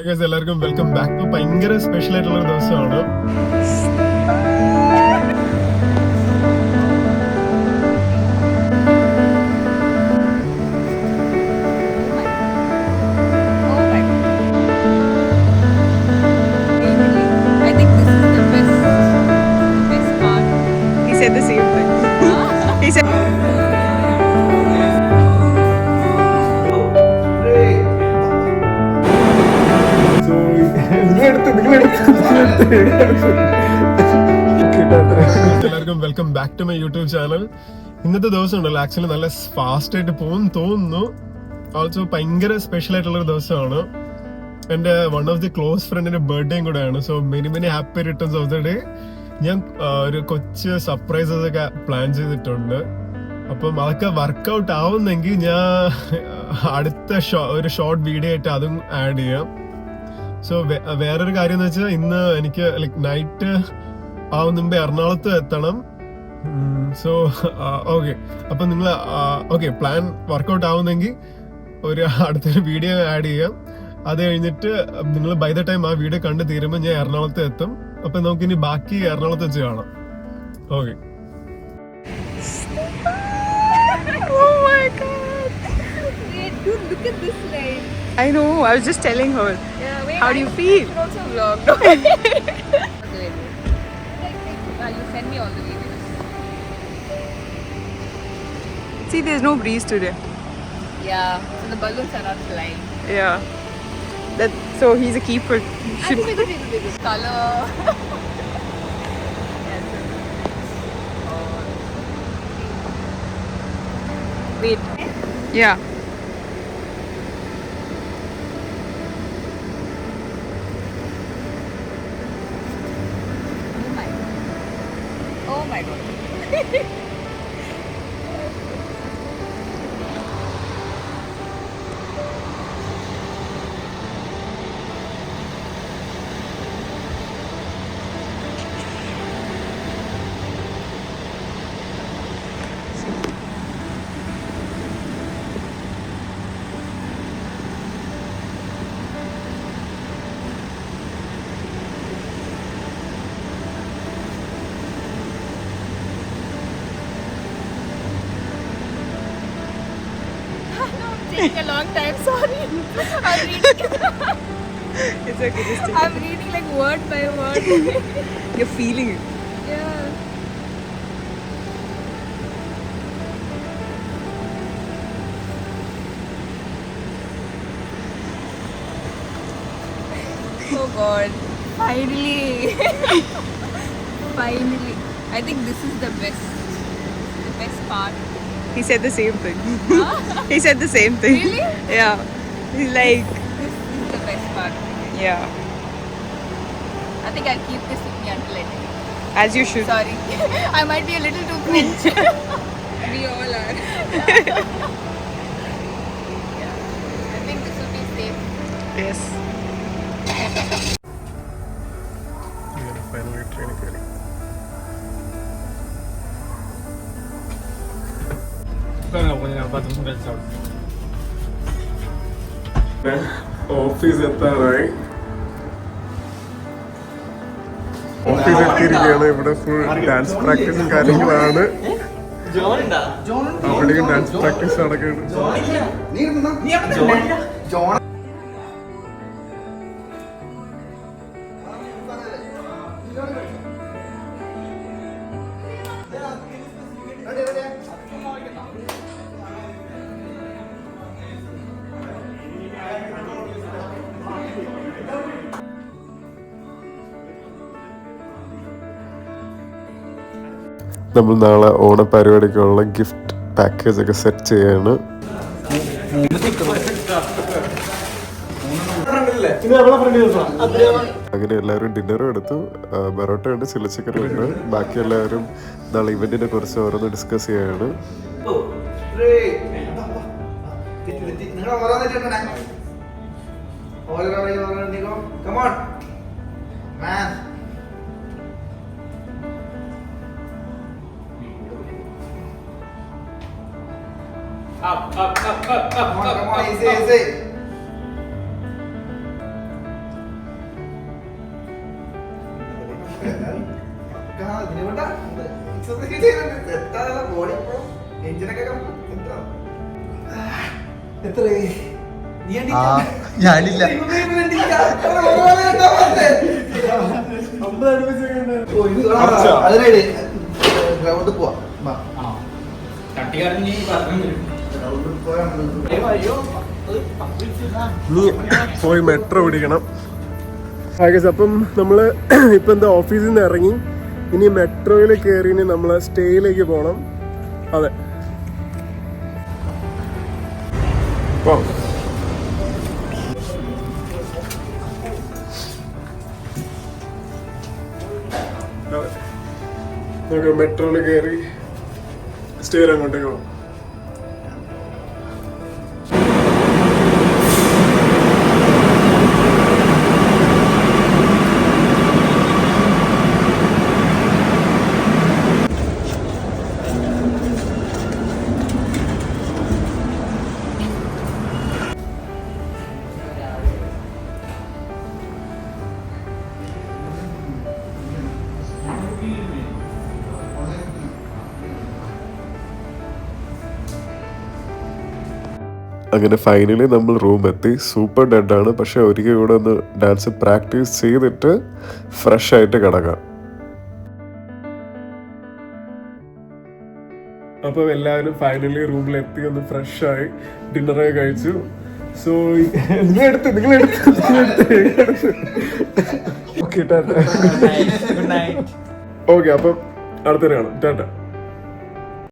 എല്ലാവർക്കും welcome back to ഭയങ്കര special ആയിട്ടുള്ള ഒരു ദിവസമാണ്. He said the same thing. He said. എല്ലാവർക്കും welcome back to my YouTube channel. ഇന്നത്തെ ദിവസം ഉണ്ടല്ലോ ആക്ച്വലി നല്ല ഫാസ്റ്റ് ആയിട്ട് പോകുന്നു തോന്നുന്നു. ഓൾസോ ഭയങ്കര സ്പെഷ്യൽ ആയിട്ടുള്ള ഒരു ദിവസമാണ്. എന്റെ വൺ ഓഫ് ദി ക്ലോസ് ഫ്രണ്ടിന്റെ ബർത്ത്ഡേയും കൂടെയാണ്. So many happy returns of the day. ഞാൻ ഒരു കൊച്ചു സർപ്രൈസസ് ഒക്കെ പ്ലാൻ ചെയ്തിട്ടുണ്ട്. അപ്പം അതൊക്കെ വർക്ക്ഔട്ട് ആവുന്നെങ്കിൽ ഞാൻ അടുത്ത ഒരു ഷോർട്ട് വീഡിയോ ആയിട്ട് അതും ആഡ് ചെയ്യാം. സോ വേറൊരു കാര്യം എന്ന് വെച്ചാൽ ഇന്ന് എനിക്ക് ലൈക്ക് നൈറ്റ് ആവും മുമ്പേ എറണാകുളത്ത് എത്തണം. സോ ഓക്കെ, അപ്പൊ നിങ്ങൾ ഓക്കെ പ്ലാൻ വർക്ക്ഔട്ട് ആവുന്നെങ്കിൽ ഒരു അടുത്തൊരു വീഡിയോ ആഡ് ചെയ്യാം. അത് കഴിഞ്ഞിട്ട് നിങ്ങൾ ബൈ ദ ടൈം ആ വീഡിയോ കണ്ടു തീരുമ്പോൾ ഞാൻ എറണാകുളത്ത് എത്തും. അപ്പൊ നമുക്ക് ഇനി ബാക്കി എറണാകുളത്ത് വെച്ച് കാണാം. Okay. Oh my god. Wait, dude, look at this light. I know. I was just telling her. Yeah, wait. How do you feel? I should also vlog. You send me all the videos. See, there's no breeze today. Yeah, so the balloons are not flying. Yeah. So he's a keeper. You should. This color. Wait. Yeah. Oh my god. Taking a long time, sorry. I'm reading. It's okay. Just take I'm reading like word by word. it. You're feeling it. Yeah. Oh god. Finally. Finally. I think this is the best. The best part. He said the same thing. He said the same thing. Really? Yeah. He's like, This is the best part. yeah. I think I'll keep this with me until I die. As you should. Sorry. I might be a little too cringe. We all are. Yeah. I think this will be safe. Yes. Finally ട്രെയിനിൽ കയറി. Office എത്താറായി. Office എത്തിയിരിക്കുകയാണ്. ഇവിടെ full dance പ്രാക്ടീസും കാര്യങ്ങളാണ്. അവിടെയും dance practice നടക്കുന്നുണ്ട്. നമ്മൾ നാളെ ഓണപരിപാടിക്കുള്ള ഗിഫ്റ്റ് പാക്കേജ് ഒക്കെ സെറ്റ് ചെയ്യാണ്. അങ്ങനെ എല്ലാവരും ഡിന്നറും എടുത്തു. ബറോട്ട ഉണ്ട്, ചില്ലി ചിക്കൻ ഉണ്ട്. ബാക്കി എല്ലാവരും നാളെ ഇവന്റിനെ കുറിച്ച് ഓരോന്ന് ഡിസ്കസ് ചെയ്യാണ്. Up. Come on, easy. ഞാനില്ല. ഗ്രൗണ്ടിൽ പോവാ. നീ പോയി മെട്രോ പിടിക്കണം. അപ്പം നമ്മള് ഇപ്പൊ എന്താ ഓഫീസിൽ നിന്ന് ഇറങ്ങി, ഇനി മെട്രോയിൽ കയറി ഇനി നമ്മള് സ്റ്റേയിലേക്ക് പോണം. അതെ, നമുക്ക് മെട്രോയിൽ കയറി സ്റ്റേയിൽ അങ്ങോട്ടേക്ക് പോകാം. അങ്ങനെ ഫൈനലി നമ്മൾ റൂം എത്തി. സൂപ്പർ ഡെഡാണ്, പക്ഷെ ഒരിക്കൽ കൂടെ ഒന്ന് ഡാൻസ് പ്രാക്ടീസ് ചെയ്തിട്ട് ഫ്രഷ് ആയിട്ട് കിടക്കാം. അപ്പോൾ എല്ലാവരും ഫൈനലി റൂമിലെത്തി, ഒന്ന് ഫ്രഷ് ആയി ഡിന്നറൊക്കെ കഴിച്ചു. സോ ഓക്കെ, അപ്പം അടുത്ത കാണാം. ടാറ്റ.